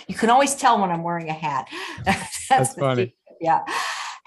You can always tell when I'm wearing a hat. That's The secret. funny. Yeah.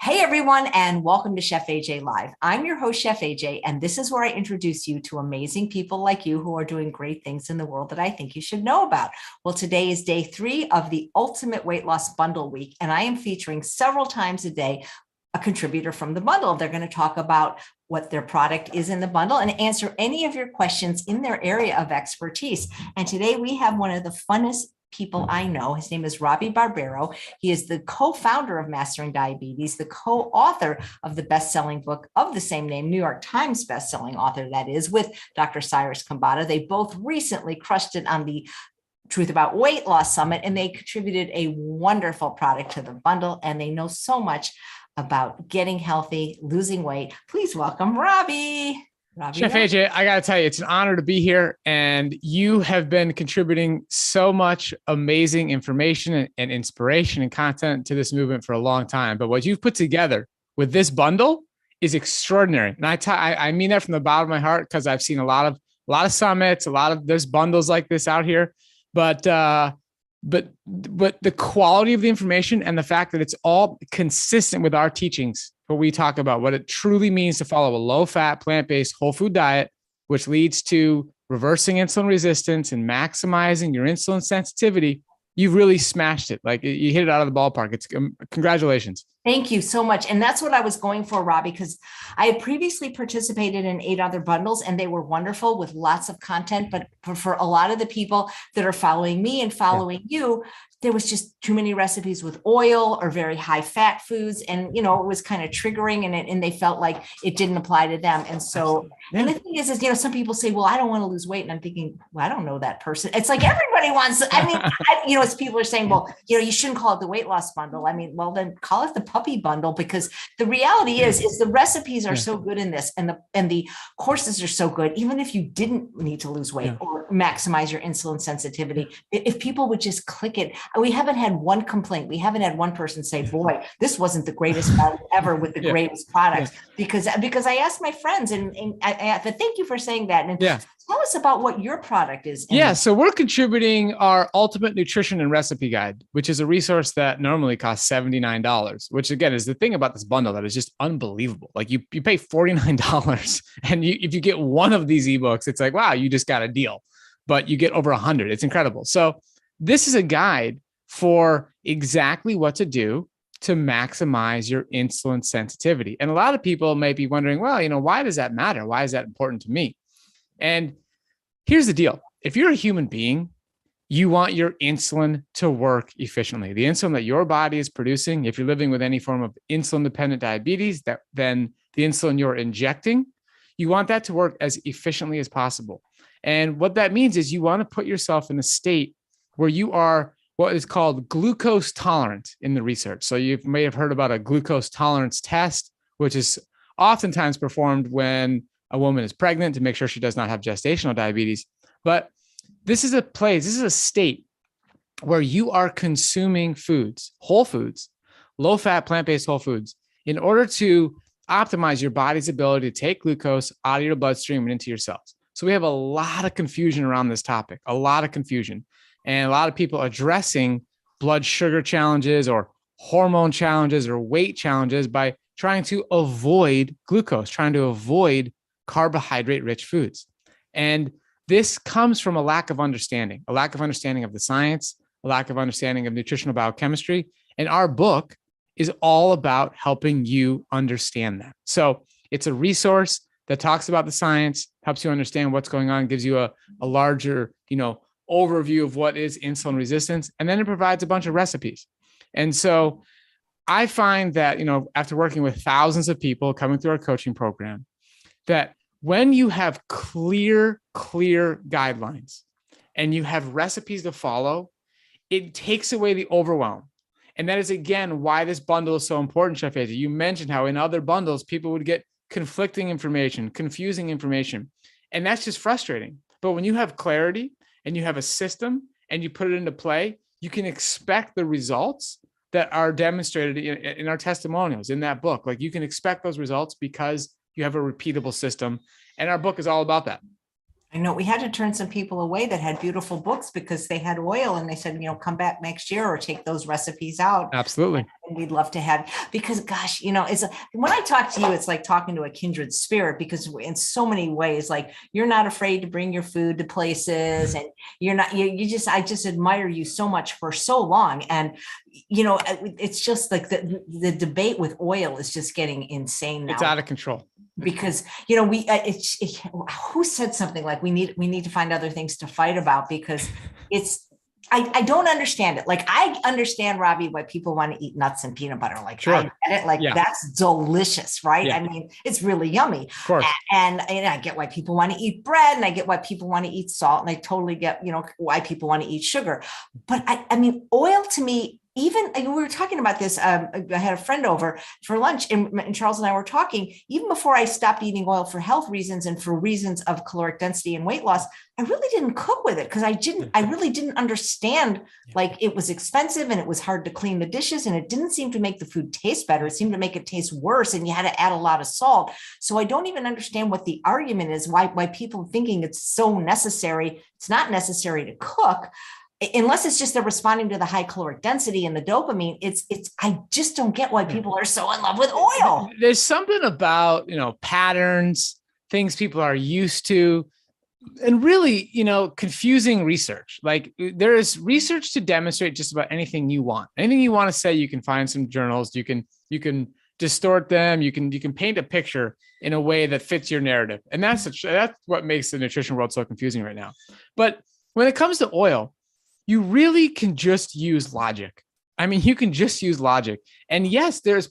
Hey everyone, and welcome to Chef AJ Live. I'm your host, Chef AJ, and this is where I introduce you to amazing people like you who are doing great things in the world that I think you should know about. Well, today is day 3 of the Ultimate Weight Loss Bundle Week, and I am featuring several times a day a contributor from the bundle. They're going to talk about what their product is in the bundle and answer any of your questions in their area of expertise. And today we have one of the funnest people I know. His name is Robby Barbaro. He is the co-founder of Mastering Diabetes, the co-author of the best-selling book of the same name, New York Times best-selling author, that is, with Dr. Cyrus Khambatta. They both recently crushed it on the Truth About Weight Loss Summit, and they contributed a wonderful product to the bundle, and they know so much about getting healthy, losing weight. Please welcome Robby. Chef AJ, I got to tell you, it's an honor to be here. And you have been contributing so much amazing information and inspiration and content to this movement for a long time. But what you've put together with this bundle is extraordinary. And I mean that from the bottom of my heart, because I've seen a lot of summits, there's bundles like this out here. But the quality of the information and the fact that it's all consistent with our teachings, what we talk about, what it truly means to follow a low-fat, plant-based, whole food diet, which leads to reversing insulin resistance and maximizing your insulin sensitivity, you've really smashed it. Like, you hit it out of the ballpark. It's congratulations. Thank you so much. And that's what I was going for, Robby, because I had previously participated in 8 other bundles and they were wonderful with lots of content. But for a lot of the people that are following me and following you, there was just too many recipes with oil or very high fat foods. And, it was kind of triggering and they felt like it didn't apply to them. And so, and the thing is, some people say, well, I don't want to lose weight. And I'm thinking, well, I don't know that person. It's like everybody wants, as people are saying, well, you shouldn't call it the weight loss bundle. I mean, well, then call it the puppy bundle, because the reality is the recipes are so good in this and the courses are so good. Even if you didn't need to lose weight or maximize your insulin sensitivity, if people would just click it. We haven't had one complaint. We haven't had one person say, boy, this wasn't the greatest value ever with the greatest products, because I asked my friends and I but thank you for saying that. And tell us about what your product is. So we're contributing our Ultimate Nutrition and Recipe Guide, which is a resource that normally costs $79, which again is the thing about this bundle that is just unbelievable. Like, you pay $49 and if you get one of these ebooks, it's like, wow, you just got a deal, but you get over 100. It's incredible. So this is a guide for exactly what to do to maximize your insulin sensitivity. And a lot of people may be wondering, well, why does that matter? Why is that important to me? And here's the deal. If you're a human being, you want your insulin to work efficiently. The insulin that your body is producing, if you're living with any form of insulin-dependent diabetes, then the insulin you're injecting, you want that to work as efficiently as possible. And what that means is you want to put yourself in a state where you are what is called glucose tolerant in the research. So you may have heard about a glucose tolerance test, which is oftentimes performed when a woman is pregnant to make sure she does not have gestational diabetes. But this is a state where you are consuming foods, whole foods, low-fat, plant-based whole foods, in order to optimize your body's ability to take glucose out of your bloodstream and into your cells. So we have a lot of confusion around this topic, a lot of confusion. And a lot of people addressing blood sugar challenges or hormone challenges or weight challenges by trying to avoid glucose, trying to avoid carbohydrate-rich foods. And this comes from a lack of understanding of the science, a lack of understanding of nutritional biochemistry. And our book is all about helping you understand that. So it's a resource that talks about the science, helps you understand what's going on, gives you a larger, overview of what is insulin resistance, and then it provides a bunch of recipes. And so I find that, after working with thousands of people coming through our coaching program, that when you have clear guidelines and you have recipes to follow, it takes away the overwhelm. And that is, again, why this bundle is so important, Chef AJ. You mentioned how in other bundles, people would get conflicting information, confusing information, and that's just frustrating. But when you have clarity and you have a system and you put it into play, you can expect the results that are demonstrated in our testimonials in that book. Like, you can expect those results because you have a repeatable system. And our book is all about that. I know we had to turn some people away that had beautiful books because they had oil and they said, come back next year or take those recipes out. Absolutely. And we'd love to have, because gosh, when I talk to you, it's like talking to a kindred spirit, because in so many ways, like you're not afraid to bring your food to places, and I just admire you so much for so long. And, it's just like the debate with oil is just getting insane now. It's out of control. Because who said something like we need to find other things to fight about, because I don't understand it. Like, I understand, Robby, why people want to eat nuts and peanut butter. Like, sure. I get it. Like, that's delicious, right? Yeah. I mean, it's really yummy. Of course. And I get why people want to eat bread, and I get why people want to eat salt, and I totally get, why people want to eat sugar. But I mean, oil to me, even we were talking about this. I had a friend over for lunch, and Charles and I were talking. Even before I stopped eating oil for health reasons and for reasons of caloric density and weight loss, I really didn't cook with it because I really didn't understand. Like, it was expensive and it was hard to clean the dishes, and it didn't seem to make the food taste better. It seemed to make it taste worse, and you had to add a lot of salt. So I don't even understand what the argument is. Why people thinking it's so necessary. It's not necessary to cook. Unless it's just they're responding to the high caloric density and the dopamine. I just don't get why people are so in love with oil. There's something about, patterns, things people are used to, and really, confusing research. Like, there is research to demonstrate just about anything you want. Anything you want to say, you can find some journals, you can distort them, you can paint a picture in a way that fits your narrative. And that's what makes the nutrition world so confusing right now. But when it comes to oil, you really can just use logic. I mean, you can just use logic. And yes, there's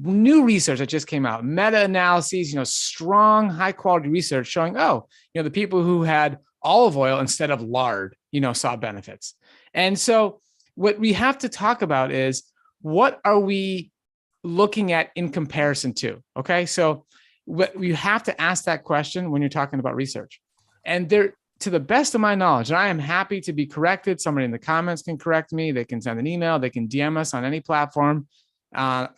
new research that just came out, meta-analyses, strong, high quality research showing, the people who had olive oil instead of lard, saw benefits. And so what we have to talk about is, what are we looking at in comparison to? Okay. So you have to ask that question when you're talking about research. And to the best of my knowledge, and I am happy to be corrected. Somebody in the comments can correct me. They can send an email. They can DM us on any platform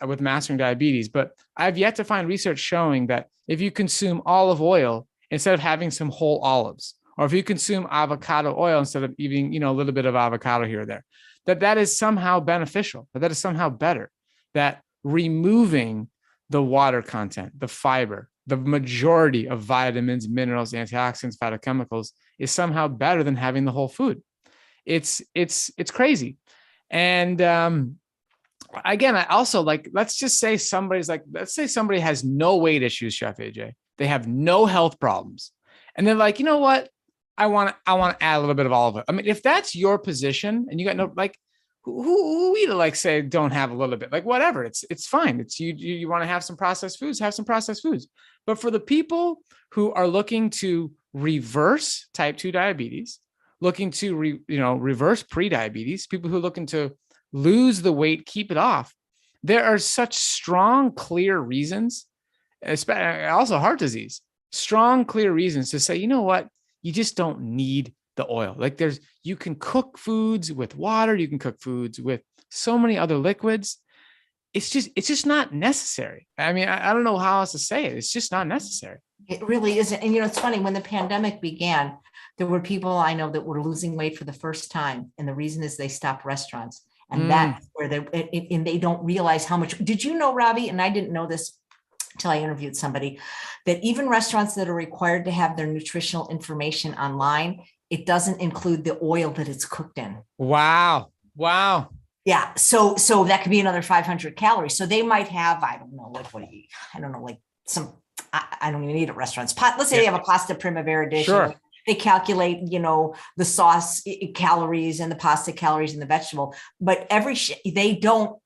with Mastering Diabetes. But I've yet to find research showing that if you consume olive oil instead of having some whole olives, or if you consume avocado oil instead of eating, a little bit of avocado here or there, that is somehow beneficial, that is somehow better, that removing the water content, the fiber, the majority of vitamins, minerals, antioxidants, phytochemicals is somehow better than having the whole food. It's crazy. And again, I also let's say somebody has no weight issues, Chef AJ. They have no health problems. And they're like, you know what? I want to add a little bit of olive oil. I mean, if that's your position and you got no, who we say don't have a little bit, whatever, it's fine. It's you want to have some processed foods, have some processed foods. But for the people who are looking to reverse type 2 diabetes, looking to reverse pre-diabetes, people who are looking to lose the weight, keep it off, there are such strong, clear reasons, especially also heart disease, strong, clear reasons to say, you know what, you just don't need the oil. You can cook foods with water, you can cook foods with so many other liquids. It's just not necessary. I mean, I don't know how else to say it. It's just not necessary. It really isn't. And it's funny, when the pandemic began, there were people I know that were losing weight for the first time. And the reason is they stopped restaurants. And that's where they don't realize how much. Did you know, Robby, and I didn't know this until I interviewed somebody, that even restaurants that are required to have their nutritional information online, it doesn't include the oil that it's cooked in. Wow. Yeah. So that could be another 500 calories. So they might have, I don't know, I don't even eat at restaurants. Let's say they have a pasta primavera dish. Sure. They calculate, the sauce calories and the pasta calories and the vegetable, but they don't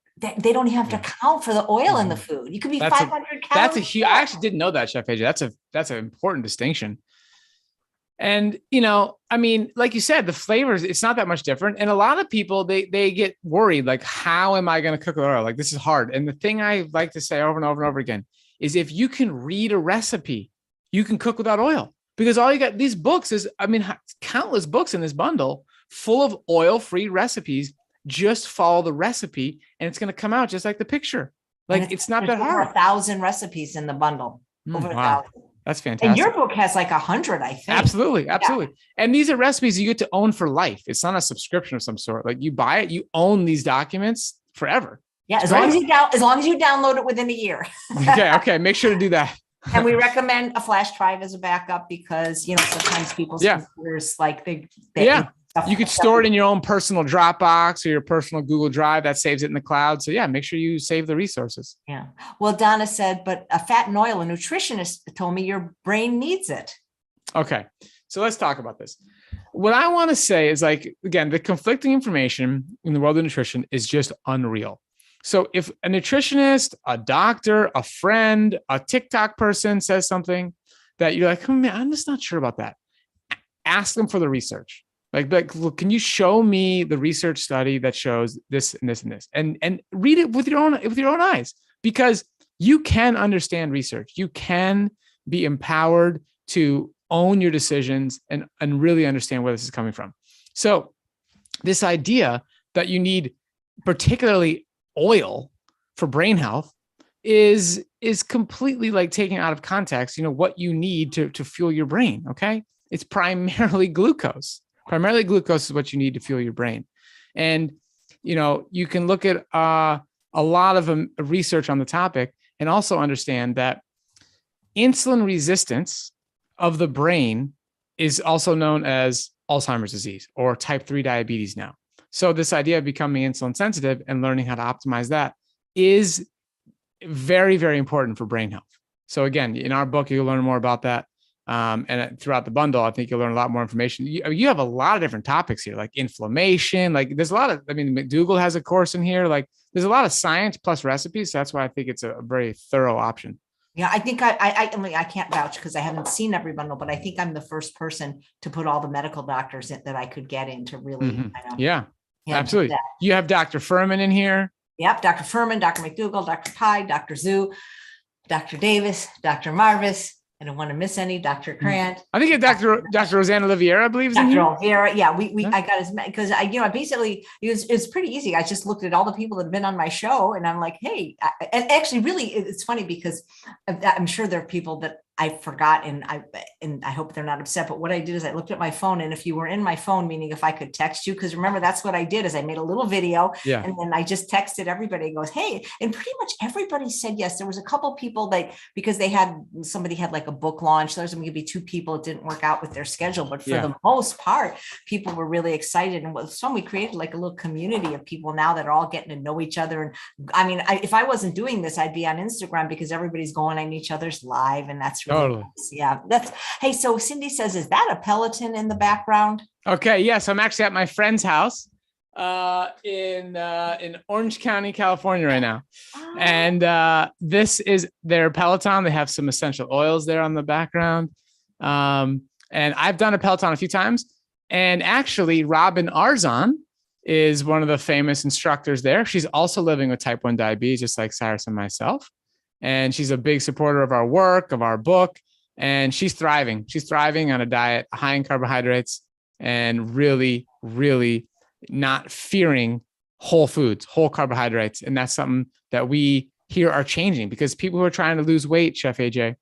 even have to account for the oil in the food. You could be 500 calories. That's a huge, I actually didn't know that, Chef AJ. That's an important distinction. And, I mean, like you said, the flavors, it's not that much different. And a lot of people, they get worried, how am I going to cook with oil? This is hard. And the thing I like to say over and over and over again is, if you can read a recipe, you can cook without oil, because all you got, these books countless books in this bundle full of oil-free recipes. Just follow the recipe and it's going to come out just like the picture. It's not that hard. Over 1,000 recipes in the bundle. Over 1,000. That's And fantastic. your book has like 100, I think. Absolutely. Absolutely. Yeah. And these are recipes you get to own for life. It's not a subscription of some sort. Like you buy it, you own these documents forever. Yeah. It's As great. long as you download it within a year. Okay. Okay. Make sure to do that. And we recommend a flash drive as a backup because, you know, sometimes people's computers, like you could store it in your own personal Dropbox or your personal Google Drive that saves it in the cloud. So yeah, make sure you save the resources. Yeah. Well, Donna said, but a fat and oil, a nutritionist told me your brain needs it. Okay. So let's talk about this. What I want to say is, like, again, the conflicting information in the world of nutrition is just unreal. So if a nutritionist, a doctor, a friend, a TikTok person says something that you're like, oh, man, I'm just not sure about that, ask them for the research. Like, look, can you show me the research study that shows this and this and this, and read it with your own eyes, because you can understand research. You can be empowered to own your decisions and really understand where this is coming from. So this idea that you need particularly oil for brain health is completely like taken out of context. You know what you need to fuel your brain. Okay. It's primarily glucose. Primarily glucose is what you need to fuel your brain. And, you know, you can look at a lot of research on the topic and also understand that insulin resistance of the brain is also known as Alzheimer's disease or type 3 diabetes now. So this idea of becoming insulin sensitive and learning how to optimize that is very, very important for brain health. So again, in our book, you'll learn more about that. And throughout the bundle, I think you'll learn a lot more information. You have a lot of different topics here, like inflammation. Like there's a lot of, I mean, Mcdougall has a course in here. Like there's a lot of science plus recipes. So that's why I think it's a very thorough option. Yeah, I think I can't vouch because I haven't seen every bundle, but I think I'm the first person to put all the medical doctors that I could get in to really. Yeah, absolutely. You have Dr. Furman in here. Yep, Dr. Furman, Dr. Mcdougall, Dr. Pye, Dr. Zhu, Dr. Davis, Dr. Marvis. I don't want to miss any. Dr. Krant. I think Dr. Rosanna Oliveira, I believe, is in here. Dr. Oliveira. Yeah, I got his, because I basically, it's pretty easy. I just looked at all the people that have been on my show and I'm like, hey, and actually really, it's funny because I'm sure there are people that I forgot and I hope they're not upset. But what I did is I looked at my phone, and if you were in my phone, meaning if I could text you, because remember, that's what I did is I made a little video and then I just texted everybody and goes, hey, and pretty much everybody said yes. There was a couple people because somebody had like a book launch. There's going to be 2 people. It didn't work out with their schedule, but for the most part, people were really excited. And we created like a little community of people now that are all getting to know each other. And I mean, if I wasn't doing this, I'd be on Instagram because everybody's going on each other's live, and that's really nice. Yeah. Hey, so Cindy says, is that a Peloton in the background? Okay. Yes. I'm actually at my friend's house in Orange County, California right now. Oh. And this is their Peloton. They have some essential oils there on the background. And I've done a Peloton a few times. And actually, Robin Arzon is one of the famous instructors there. She's also living with type 1 diabetes, just like Cyrus and myself. And she's a big supporter of our work, of our book. And she's thriving. She's thriving on a diet high in carbohydrates and really, really not fearing whole foods, whole carbohydrates. And that's something that we here are changing, because people who are trying to lose weight, Chef AJ,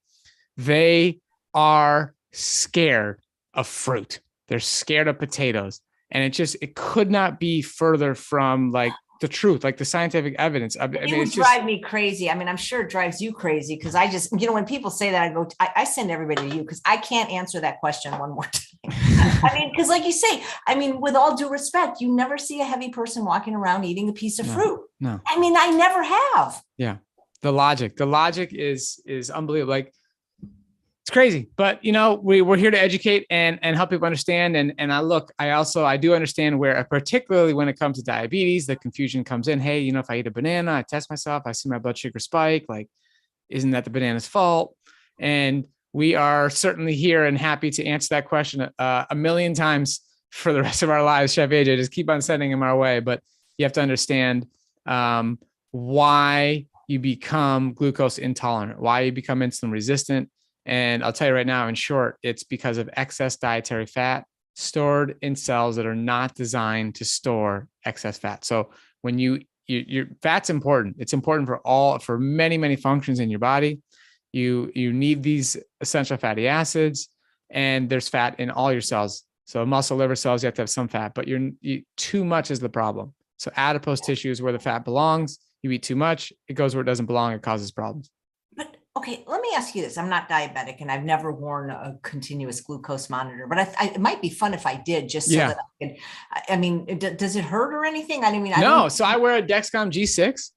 they are scared of fruit. They're scared of potatoes. And it could not be further from like the truth, like the scientific evidence. I mean, it would drive me crazy. I mean, I'm sure it drives you crazy because I just, when people say that, I send everybody to you because I can't answer that question one more time. I mean, because like you say, I mean, with all due respect, you never see a heavy person walking around eating a piece of fruit. No. I mean, I never have. Yeah. The logic is unbelievable. Like, it's crazy, but we're here to educate and help people understand. And I do understand where, particularly when it comes to diabetes, the confusion comes in. Hey, if I eat a banana, I test myself, I see my blood sugar spike. Like, isn't that the banana's fault? And we are certainly here and happy to answer that question a million times for the rest of our lives. Chef AJ, just keep on sending them our way. But you have to understand why you become glucose intolerant, why you become insulin resistant. And I'll tell you right now, in short, it's because of excess dietary fat stored in cells that are not designed to store excess fat. So when your fat's important. It's important for many, many functions in your body. You need these essential fatty acids, and there's fat in all your cells. So muscle, liver cells, you have to have some fat, but too much is the problem. So adipose tissue is where the fat belongs. You eat too much, it goes where it doesn't belong. It causes problems. But okay, let me ask you this. I'm not diabetic and I've never worn a continuous glucose monitor, but it might be fun if I did, just so that I could, I mean, does it hurt or anything? So I wear a Dexcom G6,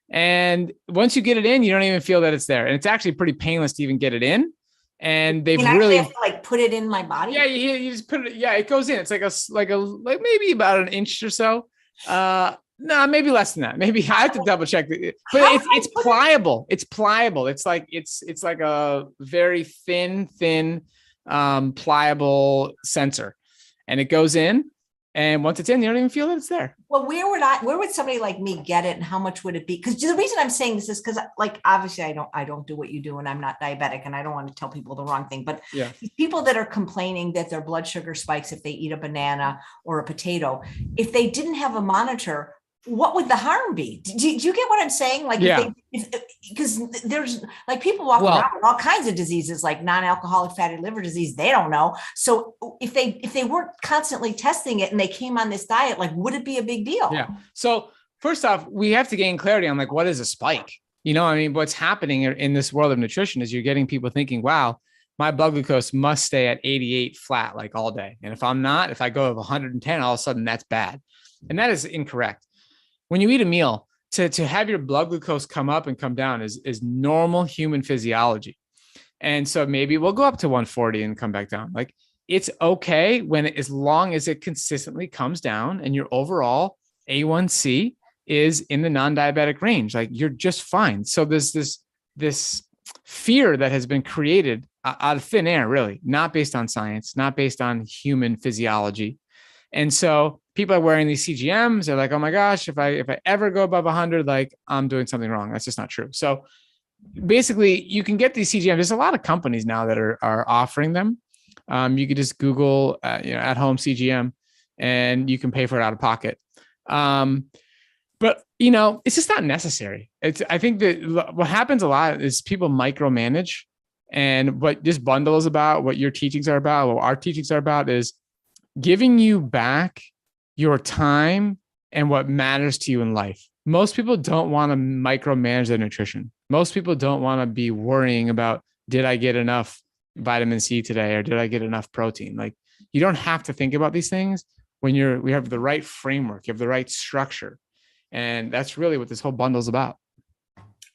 and once you get it in, you don't even feel that it's there. And it's actually pretty painless to even get it in. And they've really have to like put it in my body. Yeah, you just put it. Yeah, it goes in. It's like maybe about an inch or so. No, maybe less than that. Maybe I have to double check. But it's pliable. It's pliable. It's like a very thin, pliable sensor, and it goes in. And once it's in, you don't even feel that it's there. Well, where would somebody like me get it, and how much would it be? Because the reason I'm saying this is because, like, obviously I don't do what you do, and I'm not diabetic, and I don't want to tell people the wrong thing. But people that are complaining that their blood sugar spikes if they eat a banana or a potato, if they didn't have a monitor, what would the harm be? Do you get what I'm saying? Like, because there's like people walking around with all kinds of diseases, like non-alcoholic fatty liver disease. They don't know. So if they weren't constantly testing it and they came on this diet, like, would it be a big deal? Yeah. So first off, we have to gain clarity on like, what is a spike? What's happening in this world of nutrition is you're getting people thinking, wow, my blood glucose must stay at 88 flat, like all day. And if I go of 110, all of a sudden that's bad. And that is incorrect. When you eat a meal, to have your blood glucose come up and come down is normal human physiology. And so maybe we'll go up to 140 and come back down. Like, it's okay as long as it consistently comes down and your overall A1C is in the non-diabetic range. Like, you're just fine. So there's this fear that has been created out of thin air, really, not based on science, not based on human physiology. And so people are wearing these CGMs. They're like, oh my gosh, if I ever go above 100, like, I'm doing something wrong. That's just not true. So basically, you can get these CGMs. There's a lot of companies now that are offering them. You could just Google, at home CGM, and you can pay for it out of pocket. But it's just not necessary. I think that what happens a lot is people micromanage, and what this bundle is about, what your teachings are about, what our teachings are about, is giving you back your time and what matters to you in life. Most people don't want to micromanage their nutrition. Most people don't want to be worrying about, did I get enough vitamin C today? Or did I get enough protein? Like, you don't have to think about these things when we have the right framework, you have the right structure. And that's really what this whole bundle is about.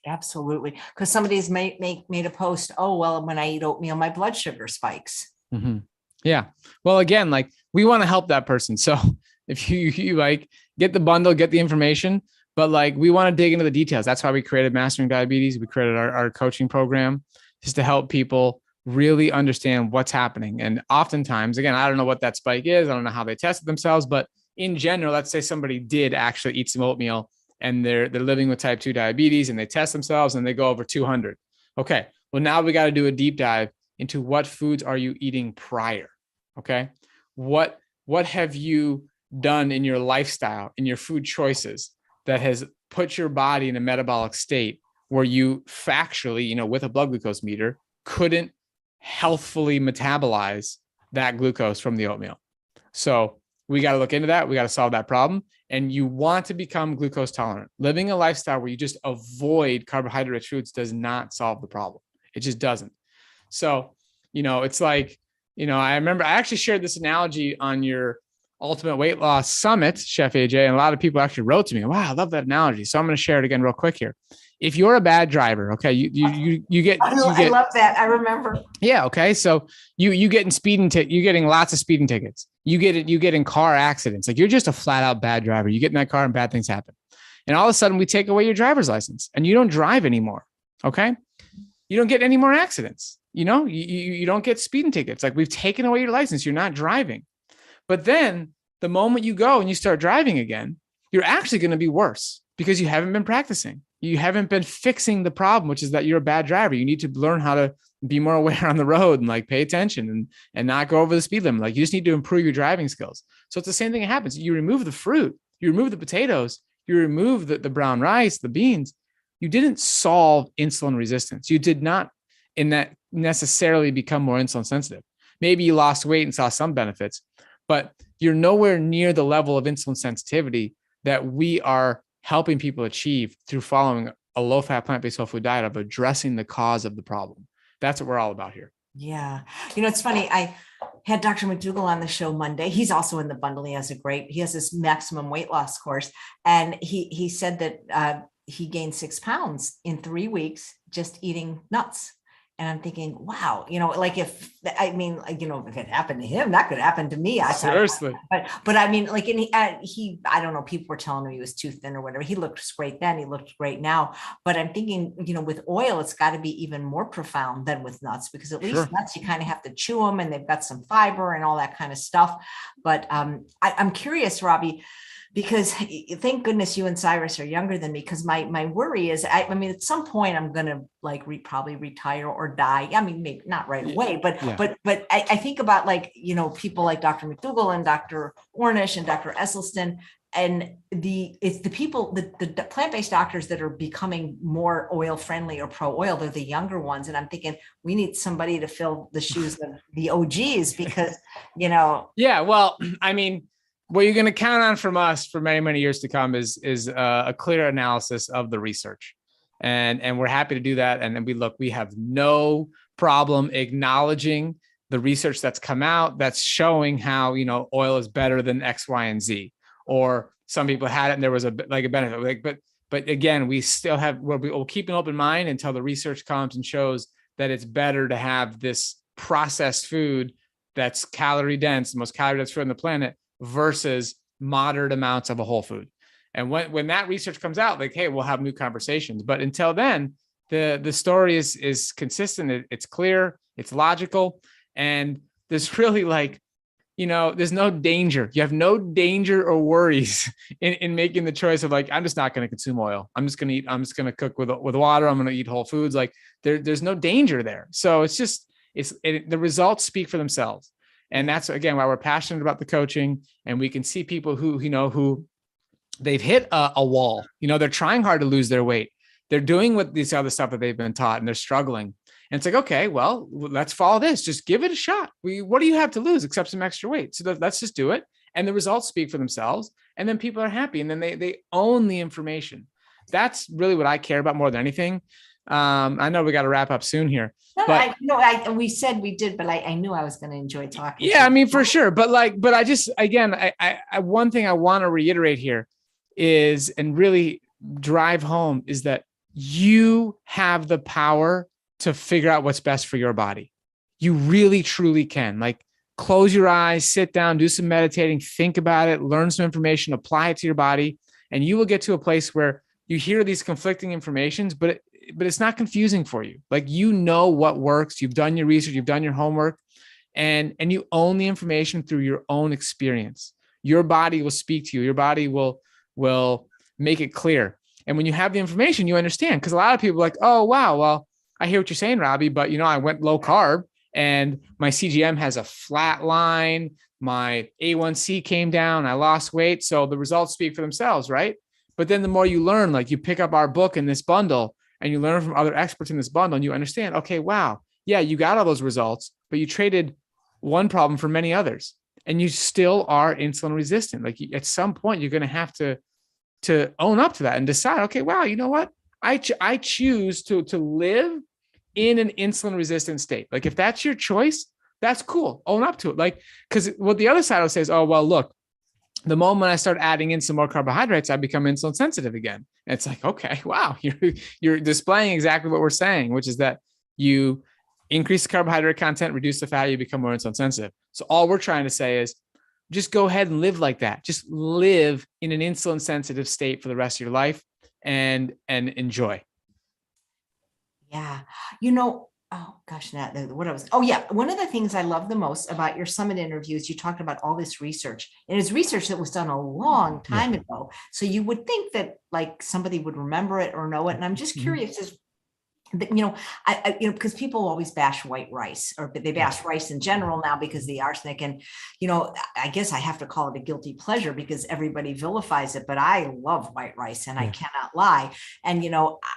Absolutely. Because somebody's made a post, oh, well, when I eat oatmeal, my blood sugar spikes. Mm-hmm. Yeah. Well, again, like, we want to help that person. So if you like, get the bundle, get the information, but like, we want to dig into the details. That's why we created Mastering Diabetes. We created our coaching program, just to help people really understand what's happening. And oftentimes, again, I don't know what that spike is. I don't know how they tested themselves, but in general, let's say somebody did actually eat some oatmeal and they're living with type 2 diabetes, and they test themselves and they go over 200. Okay. Well, now we got to do a deep dive into what foods are you eating prior? Okay. What have you done in your lifestyle, in your food choices, that has put your body in a metabolic state where you factually, with a blood glucose meter, couldn't healthfully metabolize that glucose from the oatmeal? So we got to look into that. We got to solve that problem. And you want to become glucose tolerant. Living a lifestyle where you just avoid carbohydrate-rich foods does not solve the problem. It just doesn't. So, it's like, I remember I actually shared this analogy on your Ultimate Weight Loss Summit, Chef AJ, and a lot of people actually wrote to me, wow, I love that analogy. So I'm going to share it again real quick here. If you're a bad driver, okay, you get. I love that. I remember. Yeah. Okay. So you getting you're getting lots of speeding tickets. You get in car accidents. Like, you're just a flat out bad driver. You get in that car and bad things happen. And all of a sudden we take away your driver's license and you don't drive anymore. Okay. You don't get any more accidents. You don't get speeding tickets. Like, we've taken away your license. You're not driving. But then the moment you go and you start driving again, you're actually going to be worse because you haven't been practicing. You haven't been fixing the problem, which is that you're a bad driver. You need to learn how to be more aware on the road and like pay attention and not go over the speed limit. Like, you just need to improve your driving skills. So it's the same thing that happens. You remove the fruit, you remove the potatoes, you remove the brown rice, the beans. You didn't solve insulin resistance. You did not. in that necessarily become more insulin sensitive. Maybe you lost weight and saw some benefits, but you're nowhere near the level of insulin sensitivity that we are helping people achieve through following a low-fat plant-based whole food diet of addressing the cause of the problem. That's what we're all about here. Yeah. It's funny. I had Dr. Mcdougall on the show Monday. He's also in the bundle. He has this maximum weight loss course. And he said that he gained 6 pounds in 3 weeks, just eating nuts. And I'm thinking, wow, if it happened to him, that could happen to me. Seriously. But I mean, like, I don't know, people were telling him he was too thin or whatever. He looked great then. He looked great now. But I'm thinking, with oil, it's got to be even more profound than with nuts, because at least nuts, you kind of have to chew them and they've got some fiber and all that kind of stuff. But I'm curious, Robby, because thank goodness you and Cyrus are younger than me, because my worry is, I mean, at some point I'm going to probably retire or die. I mean, maybe not right away, but I think about people like Dr. Mcdougall and Dr. Ornish and Dr. Esselstyn, and it's the people, the plant-based doctors that are becoming more oil friendly or pro oil. They're the younger ones. And I'm thinking we need somebody to fill the shoes of the OGs, because, Yeah, well, I mean, what you're going to count on from us for many, many years to come is a clear analysis of the research. And we're happy to do that. And we have no problem acknowledging the research that's come out that's showing how, oil is better than X, Y, and Z, or some people had it and there was a benefit. But again, we'll keep an open mind until the research comes and shows that it's better to have this processed food that's calorie dense, the most calorie dense food on the planet, versus moderate amounts of a whole food. And when that research comes out, hey, we'll have new conversations. But until then, the story is consistent. It's clear, it's logical. And there's really there's no danger. You have no danger or worries in making the choice of I'm just not going to consume oil. I'm just going to cook with water. I'm going to eat whole foods. There's no danger there. So the results speak for themselves. And that's, again, why we're passionate about the coaching. And we can see people who they've hit a wall. They're trying hard to lose their weight. They're doing what these other stuff that they've been taught, and they're struggling. And it's okay, well, let's follow this. Just give it a shot. What do you have to lose except some extra weight? So let's just do it. And the results speak for themselves. And then people are happy. And then they own the information. That's really what I care about more than anything. I know we got to wrap up soon here. No, we said we did, but I knew I was going to enjoy talking. Yeah, I mean, for sure. But I just, again, I one thing I want to reiterate here is, and really drive home, is that you have the power to figure out what's best for your body. You really, truly can. Close your eyes, sit down, do some meditating, think about it, learn some information, apply it to your body. And you will get to a place where you hear these conflicting informations, but it's not confusing for you. What works. You've done your research, you've done your homework, and you own the information through your own experience. Your body will speak to you. Your body will make it clear. And when you have the information, you understand. Because a lot of people are like, oh, wow, well, I hear what you're saying, Robby, but I went low carb and my CGM has a flat line. My A1C came down. I lost weight. So the results speak for themselves, right? But then the more you learn, you pick up our book in this bundle, and you learn from other experts in this bundle, and you understand, okay, wow, yeah, you got all those results, but you traded one problem for many others, and you still are insulin resistant. At some point, you're going to have to own up to that and decide, okay, wow, you know what? I choose to live in an insulin resistant state. If that's your choice, that's cool. Own up to it. Because what the other side will say is, oh, well, look, the moment I start adding in some more carbohydrates, I become insulin sensitive again. And it's okay, wow, you're displaying exactly what we're saying, which is that you increase the carbohydrate content, reduce the fat, you become more insulin sensitive. So all we're trying to say is just go ahead and live like that. Just live in an insulin sensitive state for the rest of your life and enjoy. Yeah. Oh gosh, one of the things I love the most about your summit interviews, you talked about all this research, and it's research that was done a long time ago. So you would think that somebody would remember it or know it. And I'm just curious, because people always bash white rice, or they bash rice in general now because of the arsenic. And, I guess I have to call it a guilty pleasure because everybody vilifies it, but I love white rice and I cannot lie. And,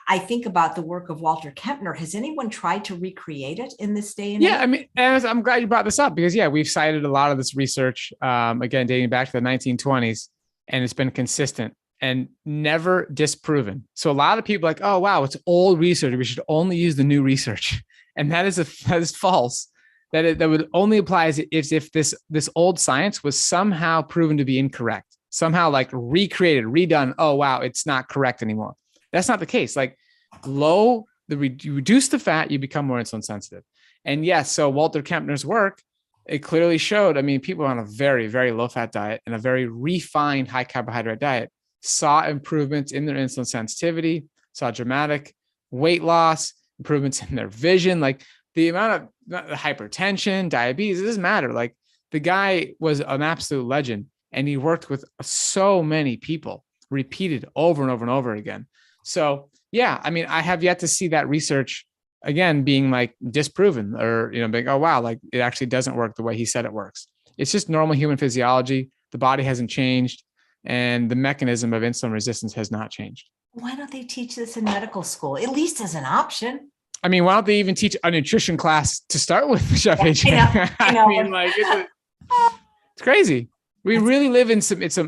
I think about the work of Walter Kempner. Has anyone tried to recreate it in this day and age? I mean, and I'm glad you brought this up because we've cited a lot of this research, again, dating back to the 1920s, and it's been consistent and never disproven. So a lot of people are like, oh, wow, it's old research. We should only use the new research. And that is false. That would only apply as if this old science was somehow proven to be incorrect, somehow like recreated, redone. Oh, wow, it's not correct anymore. That's not the case. Like you reduce the fat, you become more insulin sensitive. And yes, so Walter Kempner's work, it clearly showed, I mean, people on a very, very low fat diet and a very refined high carbohydrate diet saw improvements in their insulin sensitivity, saw dramatic weight loss, improvements in their vision, like the amount of hypertension, diabetes, it doesn't matter. Like the guy was an absolute legend and he worked with so many people, repeated over and over and over again. So I mean, I have yet to see that research again being like disproven or, being, oh, wow, like it actually doesn't work the way he said it works. It's just normal human physiology. The body hasn't changed. And the mechanism of insulin resistance has not changed. Why don't they teach this in medical school, at least as an option? I mean, why don't they even teach a nutrition class to start with, Chef AJ? I know. I mean, like, it's crazy. We really live in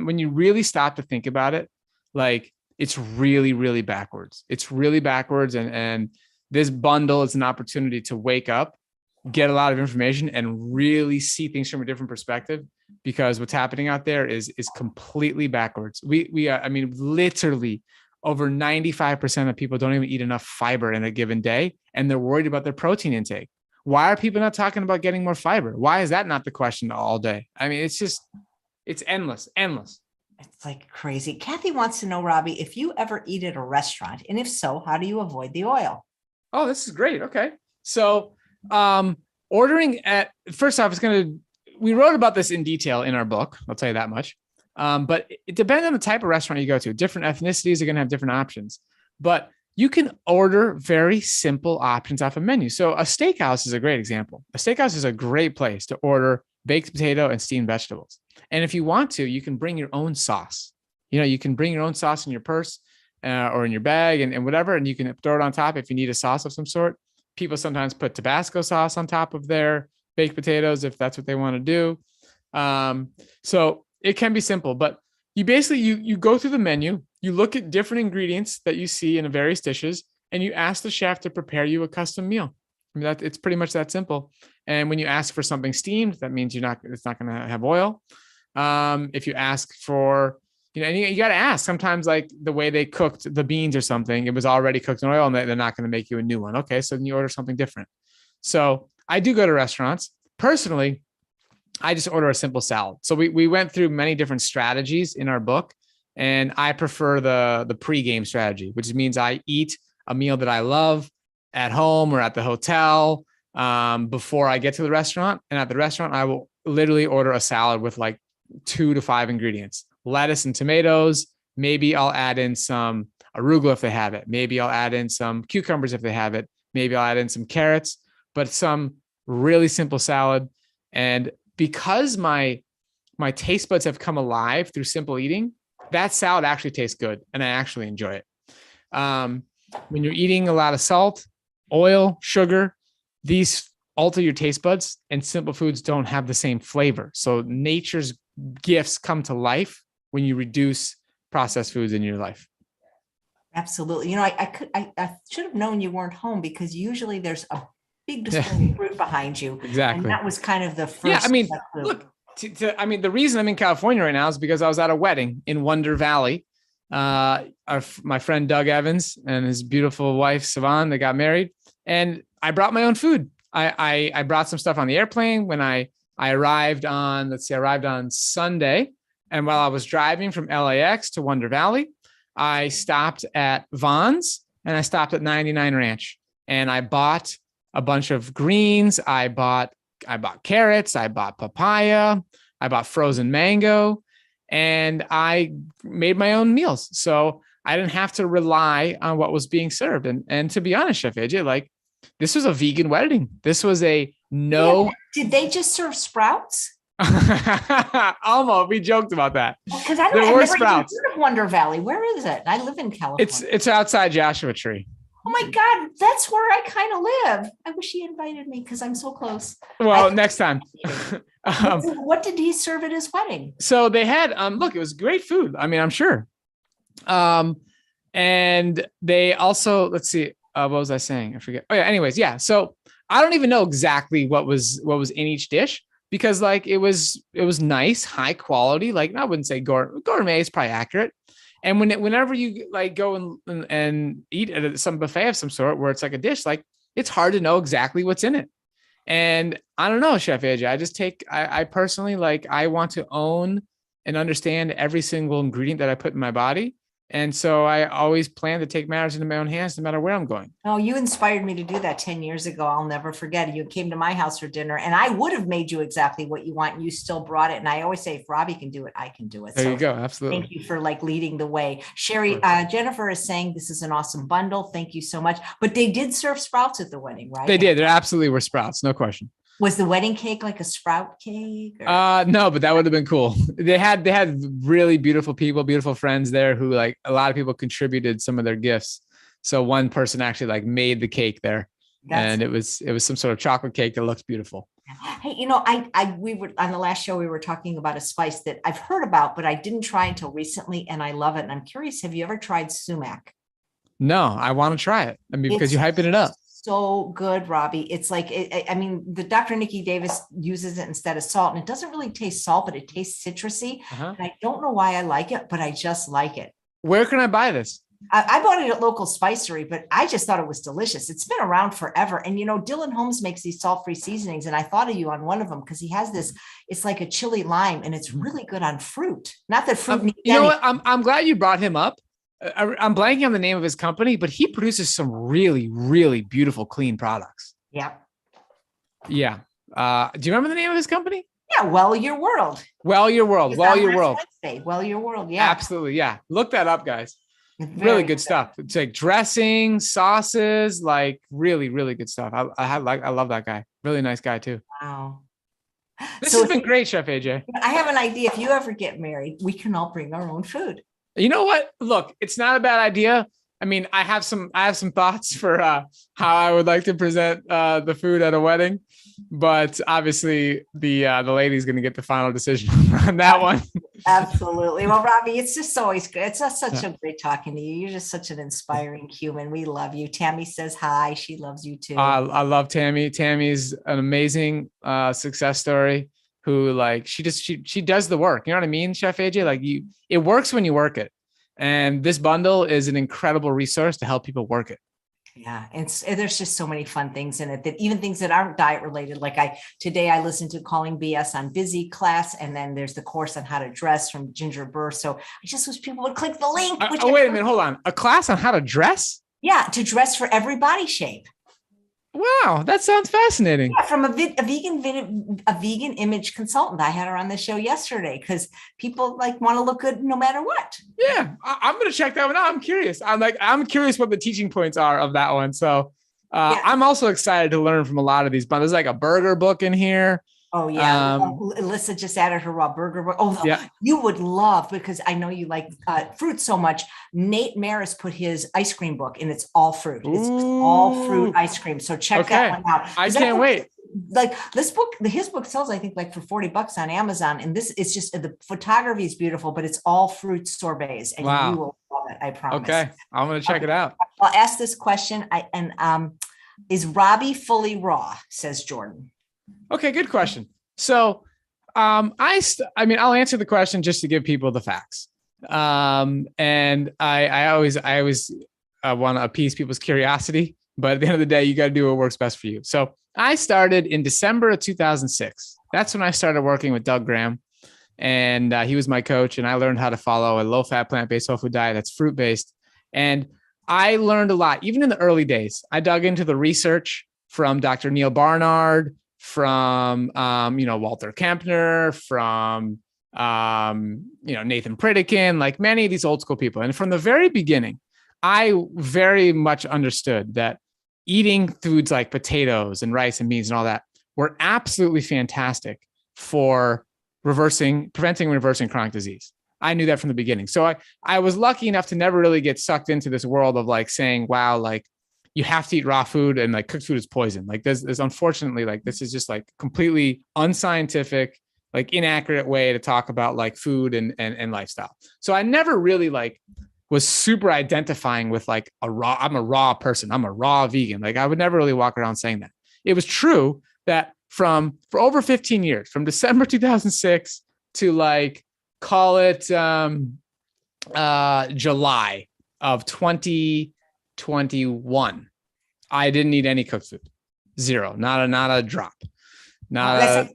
when you really stop to think about it, like it's really, really backwards. It's really backwards. And this bundle is an opportunity to wake up, get a lot of information and really see things from a different perspective, because what's happening out there is completely backwards. I mean, literally over 95% of people don't even eat enough fiber in a given day, and they're worried about their protein intake. Why are people not talking about getting more fiber? Why is that not the question all day? I mean, it's endless. It's like crazy. Kathy wants to know, Robby, if you ever eat at a restaurant, and if so, how do you avoid the oil? Oh, this is great. Okay. So, ordering first off, we wrote about this in detail in our book. I'll tell you that much. But it depends on the type of restaurant you go to. Different ethnicities are going to have different options, but you can order very simple options off a menu. So a steakhouse is a great example. A steakhouse is a great place to order baked potato and steamed vegetables. And if you want to, you can bring your own sauce. You can bring your own sauce in your purse or in your bag and whatever, and you can throw it on top if you need a sauce of some sort. People sometimes put Tabasco sauce on top of their baked potatoes if that's what they want to do. So it can be simple, but you basically, you go through the menu, you look at different ingredients that you see in various dishes, and you ask the chef to prepare you a custom meal. I mean, it's pretty much that simple. And when you ask for something steamed, that means it's not going to have oil. If you ask for, and you got to ask sometimes, like the way they cooked the beans or something, it was already cooked in oil and they're not going to make you a new one. Okay. So then you order something different. So I do go to restaurants. Personally, I just order a simple salad. So we went through many different strategies in our book, and I prefer the pregame strategy, which means I eat a meal that I love at home or at the hotel before I get to the restaurant. And at the restaurant, I will literally order a salad with like 2 to 5 ingredients, lettuce and tomatoes. Maybe I'll add in some arugula if they have it. Maybe I'll add in some cucumbers if they have it. Maybe I'll add in some carrots, but some really simple salad. And because my taste buds have come alive through simple eating, that salad actually tastes good and I actually enjoy it. When you're eating a lot of salt, oil, sugar, these alter your taste buds, and simple foods don't have the same flavor. So nature's gifts come to life when you reduce processed foods in your life. Absolutely. I should have known you weren't home, because usually there's a big display of fruit behind you. Exactly. And that was kind of the first. Yeah, I mean, look, the reason I'm in California right now is because I was at a wedding in Wonder Valley. My friend Doug Evans and his beautiful wife Savan, they got married, and I brought my own food. I brought some stuff on the airplane when I arrived on Sunday, and while I was driving from LAX to Wonder Valley, I stopped at Vons and I stopped at 99 Ranch, and I bought a bunch of greens. I bought carrots. I bought papaya. I bought frozen mango, and I made my own meals. So I didn't have to rely on what was being served. And to be honest, Chef AJ, like this was a vegan wedding. This was a no. Yeah, did they just serve sprouts? Almost, we joked about that. Because I've never even heard of Wonder Valley. Where is it? I live in California. It's outside Joshua Tree. Oh my God, that's where I kind of live. I wish he invited me because I'm so close. Well, next time. What did he serve at his wedding? So they had, look, it was great food. I mean, I'm sure. And they also, let's see, what was I saying? I forget. Oh yeah. Anyways. Yeah. So I don't even know exactly what was in each dish because like, it was nice, high quality. Like I wouldn't say gourmet is probably accurate. And whenever you like go and eat at some buffet of some sort where it's like a dish, like it's hard to know exactly what's in it. And I don't know, Chef AJ, I personally like, I want to own and understand every single ingredient that I put in my body. And so I always plan to take matters into my own hands, no matter where I'm going. Oh, you inspired me to do that 10 years ago. I'll never forget it. You came to my house for dinner and I would have made you exactly what you want. And you still brought it. And I always say, if Robby can do it, I can do it. There you go. Absolutely. Thank you for like leading the way. Sherry, Jennifer is saying this is an awesome bundle. Thank you so much. But they did serve sprouts at the wedding, right? They did. There absolutely were sprouts. No question. Was the wedding cake like a sprout cake? No, but that would have been cool. They had really beautiful people, beautiful friends there who like a lot of people contributed some of their gifts. So one person actually like made the cake there. And it was some sort of chocolate cake that looks beautiful. Hey, you know, we were on the last show, we were talking about a spice that I've heard about, but I didn't try until recently and I love it. And I'm curious, have you ever tried sumac? No, I want to try it. I mean, because you're hyping it up. So good, Robby. It's like, I mean, the Dr. Nikki Davis uses it instead of salt and it doesn't really taste salt, but it tastes citrusy. And I don't know why I like it, but I just like it. Where can I buy this? I bought it at local spicery, but I just thought it was delicious. It's been around forever. And, you know, Dylan Holmes makes these salt-free seasonings. And I thought of you on one of them because he has this, it's like a chili lime and it's really good on fruit. Not that fruit. You know what? I'm glad you brought him up. I'm blanking on the name of his company, but he produces some really, really beautiful, clean products. Yeah. Yeah. Do you remember the name of his company? Yeah. Well, Your World. Well, Your World. Well, Your World. Well, Your World. Yeah. Absolutely. Yeah. Look that up, guys. Really good stuff. It's like dressing, sauces, like really, really good stuff. I love that guy. Really nice guy too. Wow. This has been great, Chef AJ. I have an idea. If you ever get married, we can all bring our own food. You know what? Look, it's not a bad idea. I mean, I have some thoughts for how I would like to present the food at a wedding, but obviously the lady's going to get the final decision on that one. Absolutely. Well, Robby, it's just always good. It's just such a great talking to you. You're just such an inspiring human. We love you. Tammy says hi. She loves you too. I love Tammy. Tammy's an amazing success story. Who like she does the work. You know what I mean, Chef AJ? Like it works when you work it. And this bundle is an incredible resource to help people work it. Yeah. And there's just so many fun things in it that even things that aren't diet related. Like today I listened to Calling BS on Busy class. And then there's the course on how to dress from Ginger Burr. So I just wish people would click the link. Wait a minute. Hold on. A class on how to dress? Yeah. To dress for every body shape. Wow, that sounds fascinating. Yeah, from a vegan image consultant. I had her on the show yesterday because people like want to look good no matter what. Yeah, I'm going to check that one out. I'm curious. I'm curious what the teaching points are of that one. So I'm also excited to learn from a lot of these. But there's like a burger book in here. Oh yeah, Alyssa just added her raw burger book. Oh, yeah. You would love, because I know you like fruit so much. Nate Maris put his ice cream book, and it's all fruit. It's all fruit ice cream. So check that one out. I can't wait. Like this book, his book sells, I think, like for $40 on Amazon. And this is just, the photography is beautiful, but it's all fruit sorbets, and you will love it. I promise. Okay, I'm gonna check it out. I'll ask this question. Is Robby fully raw? Says Jordan. Okay, good question. So, I'll answer the question just to give people the facts. And I always want to appease people's curiosity, but at the end of the day, you got to do what works best for you. So I started in December of 2006. That's when I started working with Doug Graham, and he was my coach, and I learned how to follow a low-fat, plant-based whole food diet that's fruit-based. And I learned a lot, even in the early days. I dug into the research from Dr. Neil Barnard, from Walter Kempner, from Nathan Pritikin, like many of these old school people. And from the very beginning, I very much understood that eating foods like potatoes and rice and beans and all that were absolutely fantastic for preventing and reversing chronic disease. I knew that from the beginning. So I was lucky enough to never really get sucked into this world of like saying, wow, like you have to eat raw food and like cooked food is poison. Like there's unfortunately, like this is just like completely unscientific, like inaccurate way to talk about like food and lifestyle. So I never really like was super identifying with like I'm a raw person. I'm a raw vegan. Like I would never really walk around saying that. It was true that for over 15 years, from December 2006 to like, call it July of 2021, I didn't eat any cooked food. Zero. Not a drop. Not a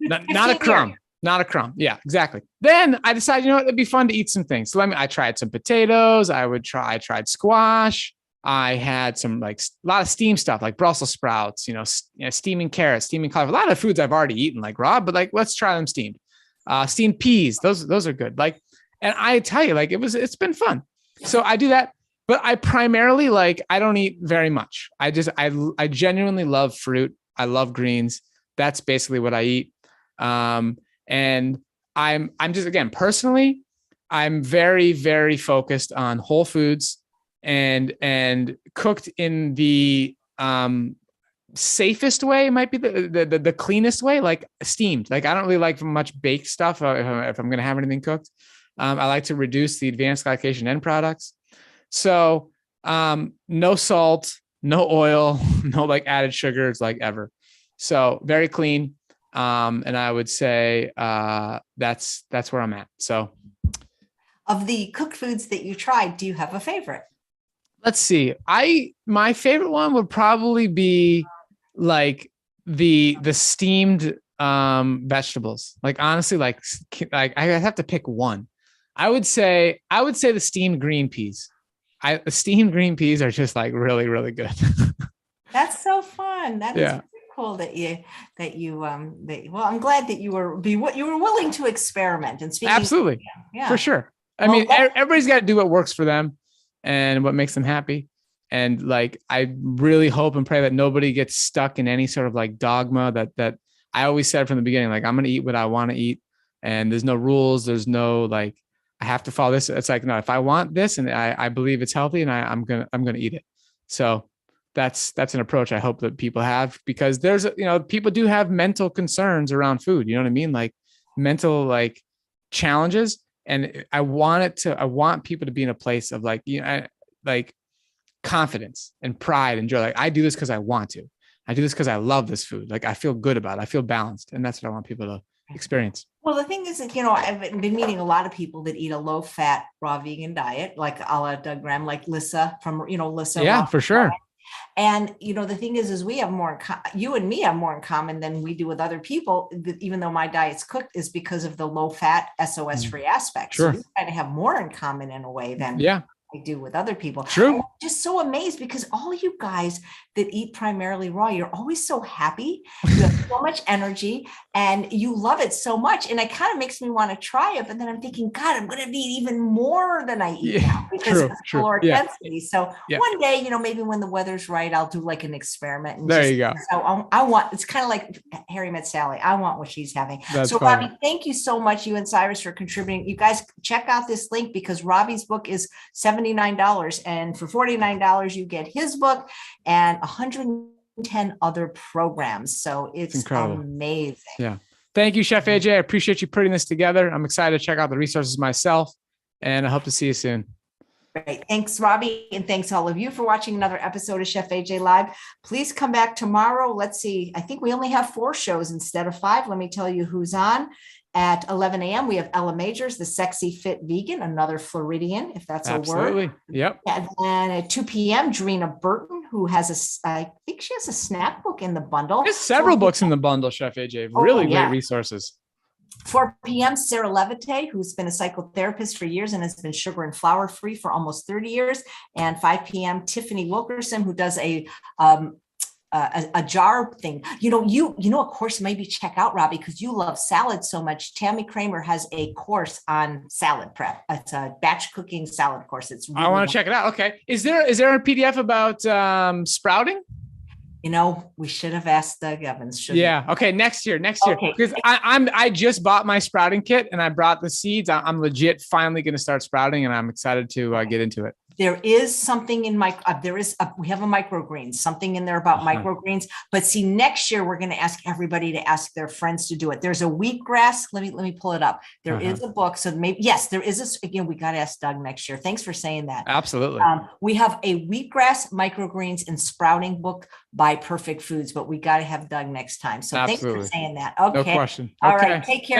crumb. Not a crumb. Yeah, exactly. Then I decided, you know what, it'd be fun to eat some things. So I tried some potatoes. I tried squash. I had some like a lot of steamed stuff like Brussels sprouts, steaming carrots, steaming cauliflower. A lot of foods I've already eaten like raw, but like, let's try them steamed. Steamed peas. Those are good. Like, and I tell you, like it's been fun. So I do that, but I primarily I don't eat very much. I genuinely love fruit. I love greens. That's basically what I eat. And I'm just, again, personally, I'm very, very focused on whole foods and cooked in the, safest way might be the cleanest way, like steamed. Like I don't really like much baked stuff if I'm going to have anything cooked. I like to reduce the advanced glycation end products. So no salt, no oil, no like added sugars like ever. So very clean. And I would say that's where I'm at. So of the cooked foods that you tried, do you have a favorite? Let's see. My favorite one would probably be like the steamed vegetables. Like honestly, like I have to pick one. I would say the steamed green peas. The steamed green peas are just like really, really good. That's so fun. That is really cool well, I'm glad that you were willing to experiment and speak. Absolutely. Yeah. For sure. I mean, everybody's got to do what works for them and what makes them happy. And like, I really hope and pray that nobody gets stuck in any sort of like dogma that I always said from the beginning, like, I'm going to eat what I want to eat. And there's no rules. There's no, like, I have to follow this. It's like, no, if I want this and I believe it's healthy and I'm going to eat it. So that's an approach I hope that people have, because there's, people do have mental concerns around food. You know what I mean? Like mental, like challenges. And I want people to be in a place of like, like confidence and pride and joy. Like I do this because I want to. I do this because I love this food. Like I feel good about it. I feel balanced. And that's what I want people to experience. Well, the thing is that, I've been meeting a lot of people that eat a low fat, raw vegan diet, like a la Doug Graham, like Lissa from, Lissa. Yeah, for sure. And, the thing is we have more, you and me have more in common than we do with other people, even though my diet's cooked, is because of the low fat SOS free aspect. Sure. So we kind of have more in common in a way than I do with other people. True. I'm just so amazed because all you guys that eat primarily raw, you're always so happy. You have so much energy and you love it so much. And it kind of makes me want to try it. But then I'm thinking, God, I'm going to need even more than I eat now because of caloric density. So one day, maybe when the weather's right, I'll do like an experiment. And there you go. So it's kind of like Harry Met Sally. I want what she's having. That's funny. Robby, thank you so much, you and Cyrus, for contributing. You guys check out this link because Robby's book is $79. And for $49, you get his book and 110 other programs. So it's incredible. Amazing. Yeah. Thank you, Chef AJ. I appreciate you putting this together. I'm excited to check out the resources myself, and I hope to see you soon. Great. Thanks, Robby. And thanks all of you for watching another episode of Chef AJ Live. Please come back tomorrow. Let's see. I think we only have 4 shows instead of 5. Let me tell you who's on. At 11 a.m., we have Ella Majors, the Sexy Fit Vegan, another Floridian, if that's Absolutely. A word. Yep. And at 2 p.m., Drina Burton, who has I think she has a snack book in the bundle. There's several books in the bundle, Chef AJ. Really great resources. 4 p.m., Sarah Levite, who's been a psychotherapist for years and has been sugar and flour free for almost 30 years. And 5 p.m., Tiffany Wilkerson, who does a a jar thing. A course maybe check out, Robby, because you love salad so much. Tammy Kramer has a course on salad prep. It's a batch cooking salad course. It's really I want to check it out. Okay. Is there a PDF about sprouting? We should have asked Doug Evans. Yeah. Okay. Next year, Okay. because I just bought my sprouting kit and I brought the seeds. I'm legit finally going to start sprouting, and I'm excited to get into it. There is something in we have a microgreens, something in there about microgreens, but see, next year, we're going to ask everybody to ask their friends to do it. There's a wheatgrass. Let me pull it up. There is a book. So maybe, yes, there is again, we got to ask Doug next year. Thanks for saying that. Absolutely. We have a wheatgrass, microgreens, and sprouting book by Perfect Foods, but we got to have Doug next time. So Thanks for saying that. Okay. No question. All okay. right. Take care.